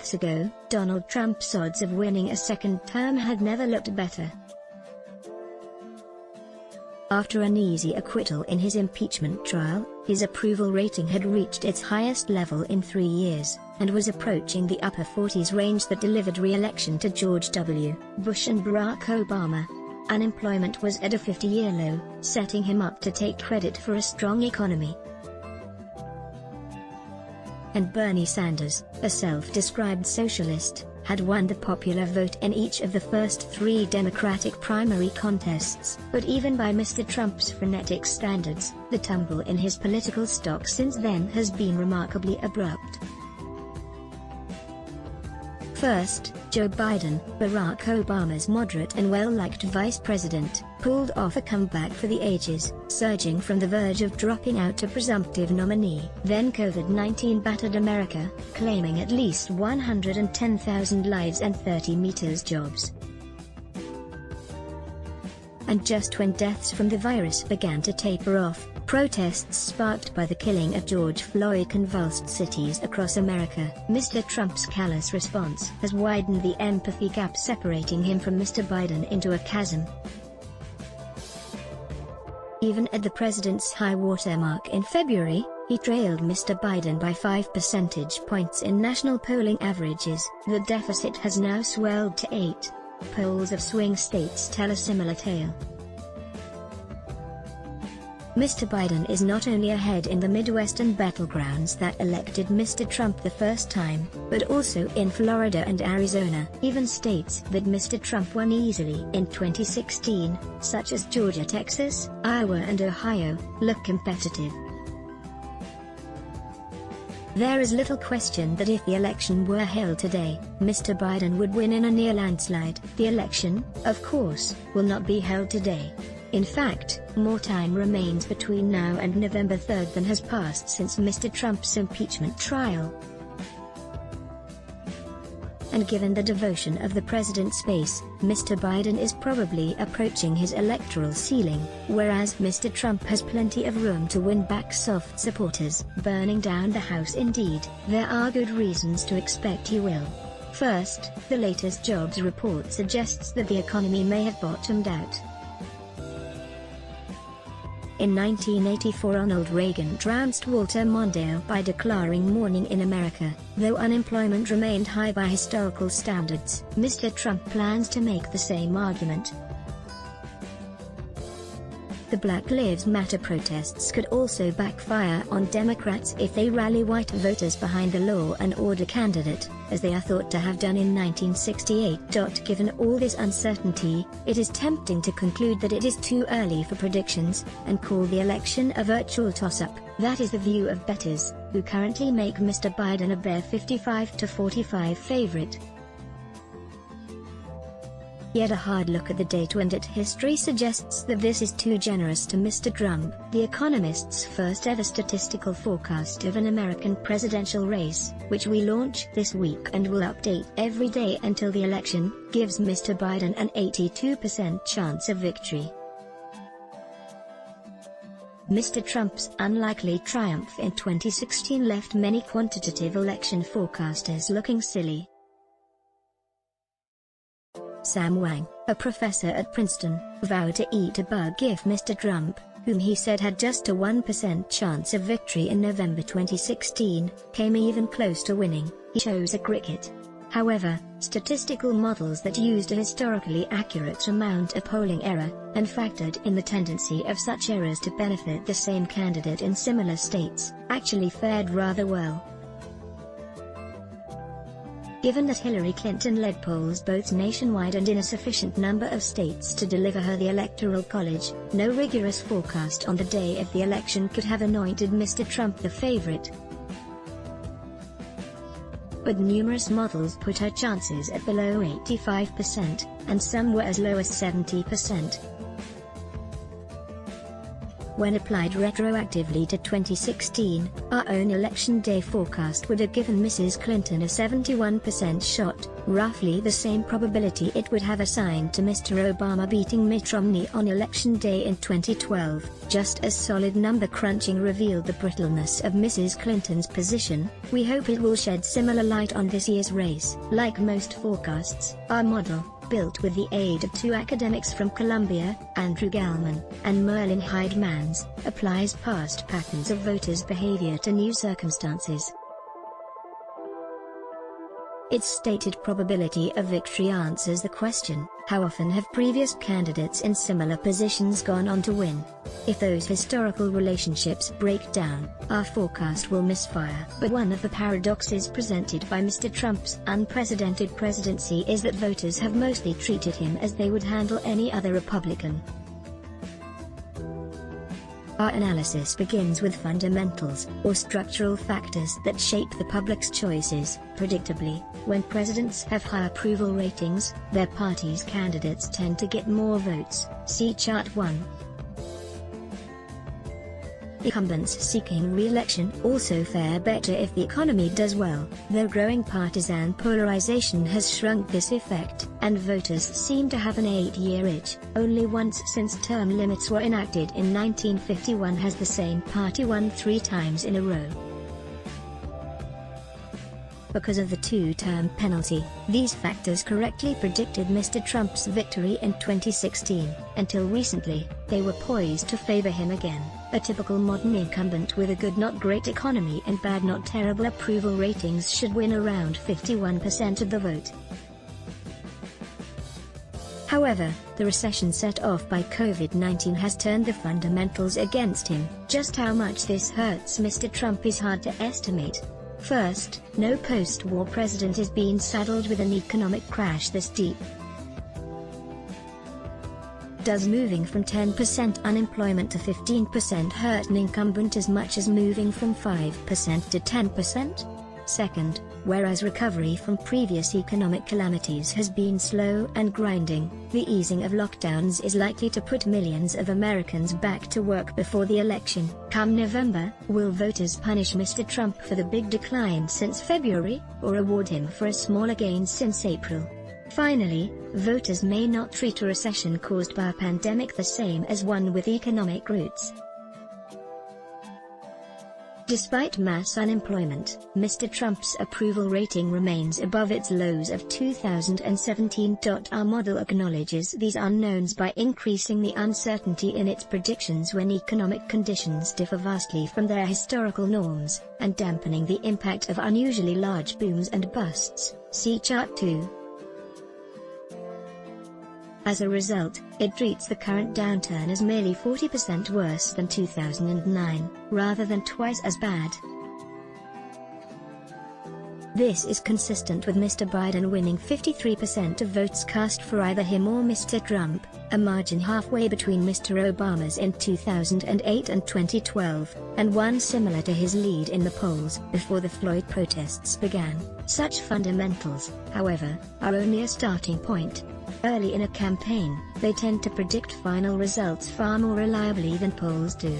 weeks ago, Donald Trump's odds of winning a second term had never looked better. After an easy acquittal in his impeachment trial, his approval rating had reached its highest level in 3 years, and was approaching the upper 40s range that delivered re-election to George W. Bush and Barack Obama. Unemployment was at a 50-year low, setting him up to take credit for a strong economy. And Bernie Sanders, a self-described socialist, had won the popular vote in each of the first 3 Democratic primary contests. But even by Mr. Trump's frenetic standards, the tumble in his political stock since then has been remarkably abrupt. First, Joe Biden, Barack Obama's moderate and well-liked vice president, pulled off a comeback for the ages, surging from the verge of dropping out to presumptive nominee. Then COVID-19 battered America, claiming at least 110,000 lives and 30 meters jobs. And just when deaths from the virus began to taper off, protests sparked by the killing of George Floyd convulsed cities across America. Mr. Trump's callous response has widened the empathy gap separating him from Mr. Biden into a chasm. Even at the president's high watermark in February, he trailed Mr. Biden by 5 percentage points in national polling averages. The deficit has now swelled to 8. Polls of swing states tell a similar tale. Mr. Biden is not only ahead in the Midwestern battlegrounds that elected Mr. Trump the first time, but also in Florida and Arizona. Even states that Mr. Trump won easily in 2016, such as Georgia, Texas, Iowa and Ohio, look competitive. There is little question that if the election were held today, Mr. Biden would win in a near landslide. The election, of course, will not be held today. In fact, more time remains between now and November 3rd than has passed since Mr. Trump's impeachment trial. And given the devotion of the president's base, Mr. Biden is probably approaching his electoral ceiling, whereas Mr. Trump has plenty of room to win back soft supporters. Burning down the House. Indeed, there are good reasons to expect he will. First, the latest jobs report suggests that the economy may have bottomed out. In 1984, Ronald Reagan trounced Walter Mondale by declaring mourning in America. Though unemployment remained high by historical standards, Mr. Trump plans to make the same argument. The Black Lives Matter protests could also backfire on Democrats if they rally white voters behind the law and order candidate, as they are thought to have done in 1968. Given all this uncertainty, it is tempting to conclude that it is too early for predictions, and call the election a virtual toss-up. That is the view of bettors, who currently make Mr. Biden a bare 55-45 favorite. Yet a hard look at the data and at history suggests that this is too generous to Mr. Trump. The Economist's first ever statistical forecast of an American presidential race, which we launch this week and will update every day until the election, gives Mr. Biden an 82% chance of victory. Mr. Trump's unlikely triumph in 2016 left many quantitative election forecasters looking silly. Sam Wang, a professor at Princeton, vowed to eat a bug if Mr. Trump, whom he said had just a 1% chance of victory in November 2016, came even close to winning. He chose a cricket. However, statistical models that used a historically accurate amount of polling error, and factored in the tendency of such errors to benefit the same candidate in similar states, actually fared rather well. Given that Hillary Clinton led polls both nationwide and in a sufficient number of states to deliver her the Electoral College, no rigorous forecast on the day of the election could have anointed Mr. Trump the favorite. But numerous models put her chances at below 85%, and some were as low as 70%. When applied retroactively to 2016, our own election day forecast would have given Mrs. Clinton a 71% shot, roughly the same probability it would have assigned to Mr. Obama beating Mitt Romney on election day in 2012. Just as solid number crunching revealed the brittleness of Mrs. Clinton's position, we hope it will shed similar light on this year's race. Like most forecasts, our model, built with the aid of two academics from Columbia, Andrew Gallman and Merlin Heidmans, applies past patterns of voters' behavior to new circumstances. Its stated probability of victory answers the question, how often have previous candidates in similar positions gone on to win? If those historical relationships break down, our forecast will misfire. But one of the paradoxes presented by Mr. Trump's unprecedented presidency is that voters have mostly treated him as they would handle any other Republican. Our analysis begins with fundamentals, or structural factors that shape the public's choices. Predictably, when presidents have high approval ratings, their party's candidates tend to get more votes. See Chart 1. Incumbents seeking re-election also fare better if the economy does well, though growing partisan polarization has shrunk this effect, and voters seem to have an 8-year itch. Only once since term limits were enacted in 1951 has the same party won 3 times in a row. Because of the 2-term penalty, these factors correctly predicted Mr. Trump's victory in 2016. Until recently, they were poised to favor him again. A typical modern incumbent with a good not great economy and bad not terrible approval ratings should win around 51% of the vote. However, the recession set off by COVID-19 has turned the fundamentals against him. Just how much this hurts Mr. Trump is hard to estimate. First, no post-war president has been saddled with an economic crash this deep. Does moving from 10% unemployment to 15% hurt an incumbent as much as moving from 5% to 10%? Second, whereas recovery from previous economic calamities has been slow and grinding, the easing of lockdowns is likely to put millions of Americans back to work before the election. Come November, will voters punish Mr. Trump for the big decline since February, or reward him for a smaller gain since April? Finally, voters may not treat a recession caused by a pandemic the same as one with economic roots. Despite mass unemployment, Mr. Trump's approval rating remains above its lows of 2017. Our model acknowledges these unknowns by increasing the uncertainty in its predictions when economic conditions differ vastly from their historical norms, and dampening the impact of unusually large booms and busts. See Chart 2. As a result, it treats the current downturn as merely 40% worse than 2009, rather than twice as bad. This is consistent with Mr. Biden winning 53% of votes cast for either him or Mr. Trump, a margin halfway between Mr. Obama's in 2008 and 2012, and one similar to his lead in the polls before the Floyd protests began. Such fundamentals, however, are only a starting point. Early in a campaign, they tend to predict final results far more reliably than polls do.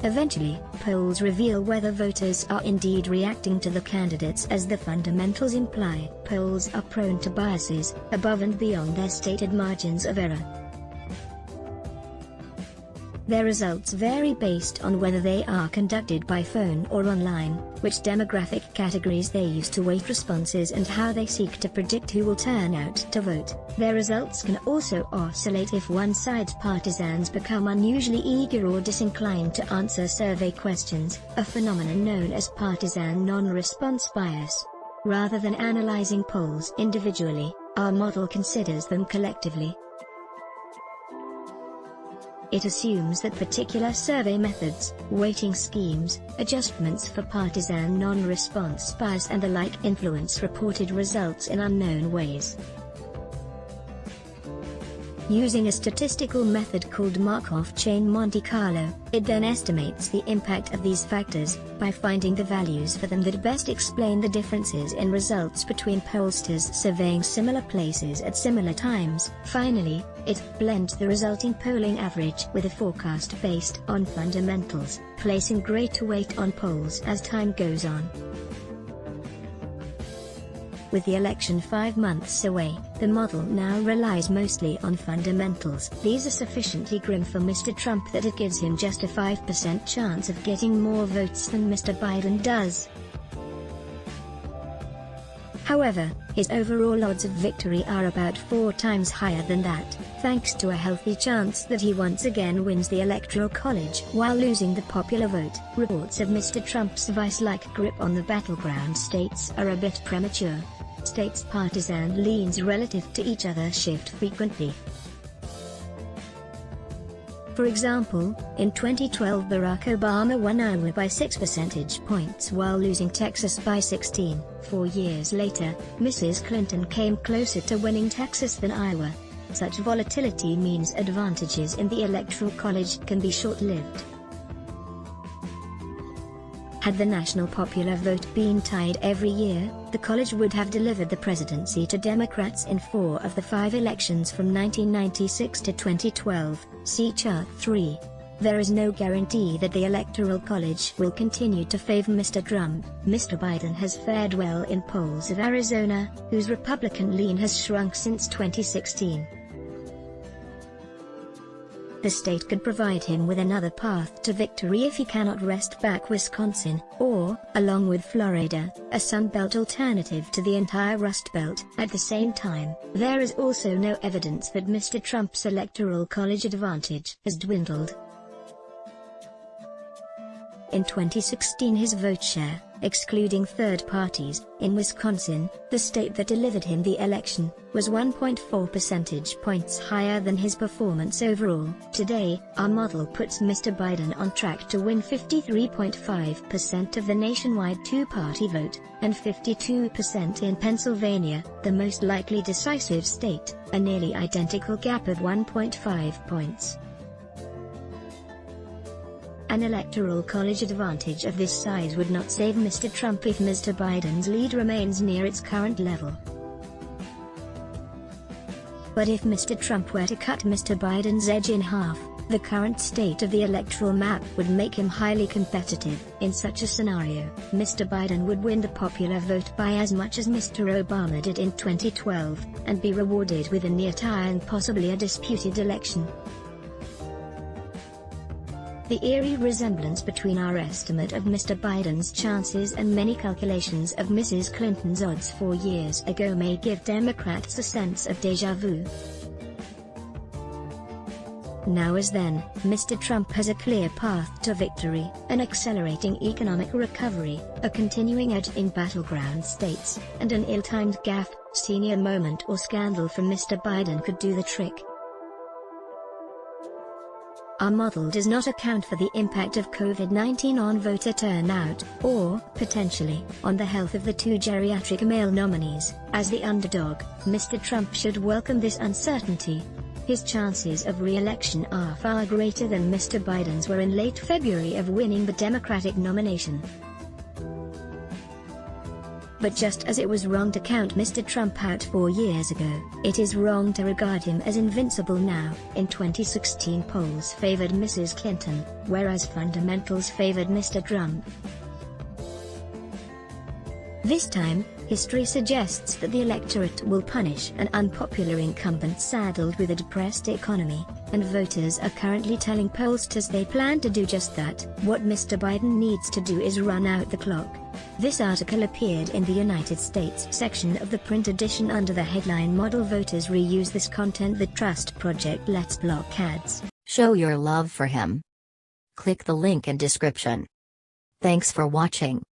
Eventually, polls reveal whether voters are indeed reacting to the candidates as the fundamentals imply. Polls are prone to biases, above and beyond their stated margins of error. Their results vary based on whether they are conducted by phone or online, which demographic categories they use to weight responses, and how they seek to predict who will turn out to vote. Their results can also oscillate if one side's partisans become unusually eager or disinclined to answer survey questions, a phenomenon known as partisan non-response bias. Rather than analyzing polls individually, our model considers them collectively. It assumes that particular survey methods, weighting schemes, adjustments for partisan non-response bias and the like influence reported results in unknown ways. Using a statistical method called Markov chain Monte Carlo, it then estimates the impact of these factors, by finding the values for them that best explain the differences in results between pollsters surveying similar places at similar times. Finally, it blends the resulting polling average with a forecast based on fundamentals, placing greater weight on polls as time goes on. With the election 5 months away, the model now relies mostly on fundamentals. These are sufficiently grim for Mr. Trump that it gives him just a 5% chance of getting more votes than Mr. Biden does. However, his overall odds of victory are about 4 times higher than that, thanks to a healthy chance that he once again wins the Electoral College while losing the popular vote. Reports of Mr. Trump's vice-like grip on the battleground states are a bit premature. States' partisan leans relative to each other shift frequently. For example, in 2012 Barack Obama won Iowa by 6 percentage points while losing Texas by 16. 4 years later, Mrs. Clinton came closer to winning Texas than Iowa. Such volatility means advantages in the Electoral College can be short-lived. Had the national popular vote been tied every year, the college would have delivered the presidency to Democrats in 4 of the 5 elections from 1996 to 2012, see Chart 3. There is no guarantee that the Electoral College will continue to favor Mr. Trump. Mr. Biden has fared well in polls of Arizona, whose Republican lean has shrunk since 2016. The state could provide him with another path to victory if he cannot wrest back Wisconsin, or, along with Florida, a Sunbelt alternative to the entire Rust Belt. At the same time, there is also no evidence that Mr. Trump's Electoral College advantage has dwindled. In 2016 his vote share, excluding third parties, in Wisconsin, the state that delivered him the election, was 1.4 percentage points higher than his performance overall. Today, our model puts Mr. Biden on track to win 53.5% of the nationwide two-party vote, and 52% in Pennsylvania, the most likely decisive state, a nearly identical gap of 1.5 points. An Electoral College advantage of this size would not save Mr. Trump if Mr. Biden's lead remains near its current level. But if Mr. Trump were to cut Mr. Biden's edge in half, the current state of the electoral map would make him highly competitive. In such a scenario, Mr. Biden would win the popular vote by as much as Mr. Obama did in 2012, and be rewarded with a near-tie and possibly a disputed election. The eerie resemblance between our estimate of Mr. Biden's chances and many calculations of Mrs. Clinton's odds 4 years ago may give Democrats a sense of déjà vu. Now as then, Mr. Trump has a clear path to victory, an accelerating economic recovery, a continuing edge in battleground states, and an ill-timed gaffe, senior moment or scandal from Mr. Biden could do the trick. Our model does not account for the impact of COVID-19 on voter turnout, or, potentially, on the health of the 2 geriatric male nominees. As the underdog, Mr. Trump should welcome this uncertainty. His chances of re-election are far greater than Mr. Biden's were in late February of winning the Democratic nomination. But just as it was wrong to count Mr. Trump out 4 years ago, it is wrong to regard him as invincible now. In 2016 polls favored Mrs. Clinton, whereas fundamentals favored Mr. Trump. This time, history suggests that the electorate will punish an unpopular incumbent saddled with a depressed economy, and voters are currently telling pollsters they plan to do just that. What Mr. Biden needs to do is run out the clock. This article appeared in the United States section of the print edition under the headline "Model Voters Reuse This Content. The Trust Project Lets Block Ads." Show your love for him. Click the link in description. Thanks for watching.